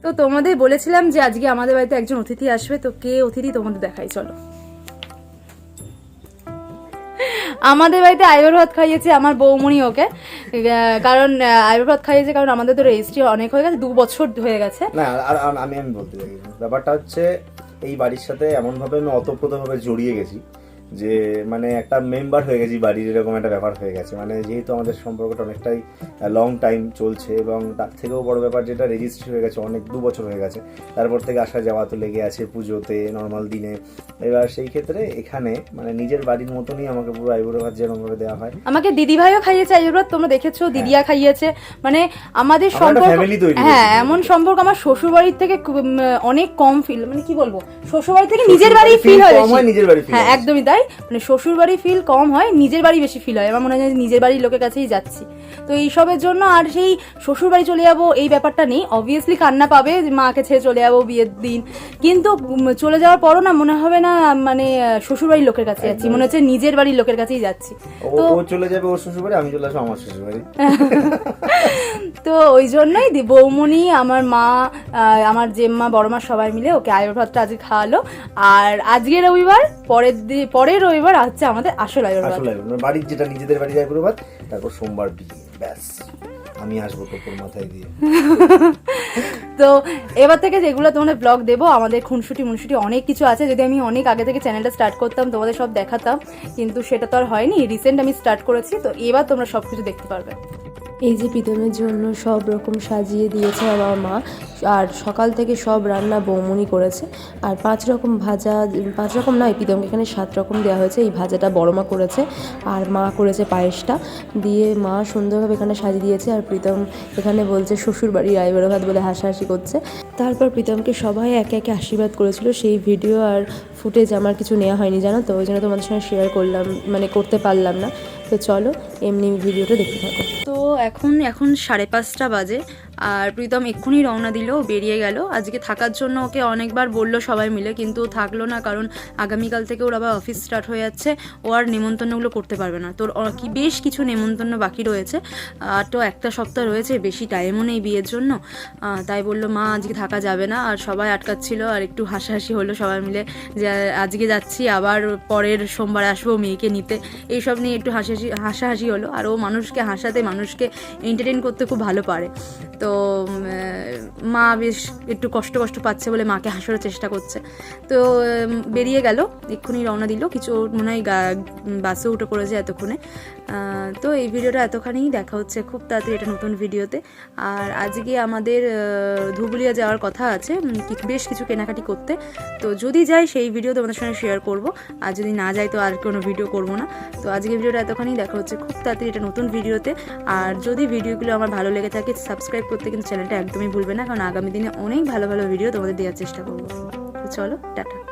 তো তোমাদের বলেছিলাম যে আজকে আমাদের বাড়িতে একজন অতিথি আসবে, তো কে অতিথি তোমাদের দেখাই, চলো। আমাদের বাড়িতে আইবুড়ো ভাত খাইয়েছে আমার বৌমণি ওকে, কারণ আইবুড়ো ভাত খাইয়েছে কারণ আমাদের তো রেজিস্ট্রি অনেক হয়ে গেছে, 2 বছর হয়ে গেছে না। আর আমি বলতে চাই ব্যাপারটা হচ্ছে এই বাড়ির সাথে এমনভাবে আমি অতপ্রতভাবে জড়িয়ে গেছি যে মানে একটা মেম্বার হয়ে গেছি বাড়ির, এরকম একটা ব্যাপার হয়ে গেছে। মানে যেহেতু আমাদের সম্পর্কটা অনেকটাই লং টাইম চলছে এবং তার থেকেও বড় ব্যাপার যেটা রেজিস্ট্রি হয়ে গেছে অনেক 2 বছর হয়ে গেছে, তারপর থেকে আসা যাওয়া তো লেগে আছে পুজোতে, নর্মাল দিনে। এবার সেই ক্ষেত্রে এখানে মানে নিজের বাড়ির মতনই আমাকে পুরো আইবুড়ো ভাত যেরকমভাবে দেওয়া হয়। আমাকে দিদিভাইও খাইয়েছে আইবুড়ো ভাত, তোমরা দেখেছো, দিদিয়া খাইয়েছে, মানে আমাদের সম্পর্ক, হ্যাঁ এমন সম্পর্ক আমার শ্বশুর বাড়ির থেকে অনেক কম ফিল, মানে কি বলবো, শ্বশুর বাড়ি থেকে নিজের বাড়ি ফিল হয়, হ্যাঁ একদমই তাই, মানে শ্বশুর বাড়ি ফিল কম হয়, নিজের বাড়ি বেশি ফিল হয়। আমার মনে হয় নিজের বাড়ির লোকের কাছেই যাচ্ছি, তো এইসবের জন্য আর সেই শ্বশুর বাড়ি চলে যাবো এই ব্যাপারটা নেই। অবভিয়াসলি কান্না পাবে, মাকে ছেড়ে চলে যাবো বিয়ের দিন, কিন্তু চলে যাওয়ার পরও না মনে হবে না মানে শ্বশুর বাড়ির লোকের কাছে যাচ্ছি, মনে হচ্ছে নিজের বাড়ির লোকের কাছেই যাচ্ছি। তো ও চলে যাবে ওর শ্বশুর বাড়ি, আমি চলে আসবো আমার শ্বশুর বাড়ি। তো ওই জন্যই বৌমণি, আমার মা, আমার জেম্মা, বড় মা সবাই মিলে ওকে আইবুড়ো ভাতটা আজকে খাওয়ালো। আর আজকে রবিবার, পরের রবিবার হচ্ছে আমাদের আসল আইবুড়ো ভাত, বাড়ির যেটা নিজেদের বাড়ির আইবুড়ো ভাত, তারপর সোমবার বিয়ে, ব্যাস আমি আসবো তোর মাথায় দিয়ে। তো এবার থেকে যেগুলো তোমাদের ব্লগ দেবো, আমাদের খুনসুটি মুনসুটি অনেক কিছু আছে। যদি আমি অনেক আগে থেকে চ্যানেলটা স্টার্ট করতাম তোমাদের সব দেখাতাম, কিন্তু সেটা তো আর হয়নি, রিসেন্ট আমি স্টার্ট করেছি, তো এবার তোমরা সব কিছু দেখতে পারবে। এই যে প্রীতমের জন্য সব রকম সাজিয়ে দিয়েছে আমার মা, আর সকাল থেকে সব রান্না বৌমনি করেছে। আর 5 রকম ভাজা, 5 রকম নয়, প্রীতমকে এখানে 7 রকম দেওয়া হয়েছে। এই ভাজাটা বড় মা করেছে, আর মা করেছে পায়েসটা দিয়ে, মা সুন্দরভাবে এখানে সাজিয়ে দিয়েছে। আর প্রীতম এখানে বলছে শ্বশুর বাড়ির আইবুড়ো ভাত বলে হাসাহাসি করছে। তারপর প্রীতমকে সবাই একে একে আশীর্বাদ করেছিল, সেই ভিডিও আর ফুটেজ আমার কিছু নেওয়া হয়নি জানো তো, ওই জন্য তোমাদের সঙ্গে শেয়ার করলাম, মানে করতে পারলাম না। তো চলো এমনি ভিডিওটা দেখতে থাকো। তো এখন 5:30 বাজে, আর প্রীতম এক্ষুনি রওনা দিল, বেরিয়ে গেল। আজকে থাকার জন্য ওকে অনেকবার বললো সবাই মিলে, কিন্তু থাকলো না, কারণ আগামীকাল থেকে ওর আবার অফিস স্টার্ট হয়ে যাচ্ছে, ও আর নেমন্তন্নগুলো করতে পারবে না। তোর বেশ কিছু নেমন্তন্ন বাকি রয়েছে, আর তো একটা সপ্তাহ রয়েছে, বেশি টাইমও নেই বিয়ের জন্য। তাই বললো মা আজকে থাকা যাবে না, আর সবাই আটকাচ্ছিল, আর একটু হাসাহাসি হলো সবাই মিলে যে আজকে যাচ্ছি, আবার পরের সোমবার আসবো মেয়েকে নিতে, এইসব নিয়ে একটু হাসাহাসি হলো। আর ও মানুষকে হাসাতে, মানুষকে এন্টারটেন করতে খুব ভালো পারে। তো মা বেশ একটু কষ্ট পাচ্ছে বলে মাকে হাসানোর চেষ্টা করছে। তো বেরিয়ে গেল, এক্ষুনি রওনা দিল, কিছু মনে হয় বাসে উঠে পড়েছে এতক্ষণে। তো এই ভিডিওটা এতখানি, দেখা হচ্ছে খুব তাড়াতাড়ি এটা নতুন ভিডিওতে। আর আজকে আমাদের ধুবুলিয়া যাওয়ার কথা আছে, বেশ কিছু কেনাকাটি করতে। তো যদি যাই সেই ভিডিও তোমাদের সঙ্গে শেয়ার করব, আর যদি না যাই তো আর কোনো ভিডিও করব না। তো আজকে ভিডিওটা এতখানি, দেখা হচ্ছে খুব তাড়াতাড়ি এটা নতুন ভিডিওতে। আর যদি ভিডিওগুলো আমার ভালো লেগে থাকে, সাবস্ক্রাইব করতে কিন্তু চ্যানেলটা একদমই ভুলবে না, কারণ আগামী দিনে অনেক ভালো ভালো ভিডিও তোমাদের দেওয়ার চেষ্টা করবো। তো চলো, টাটা।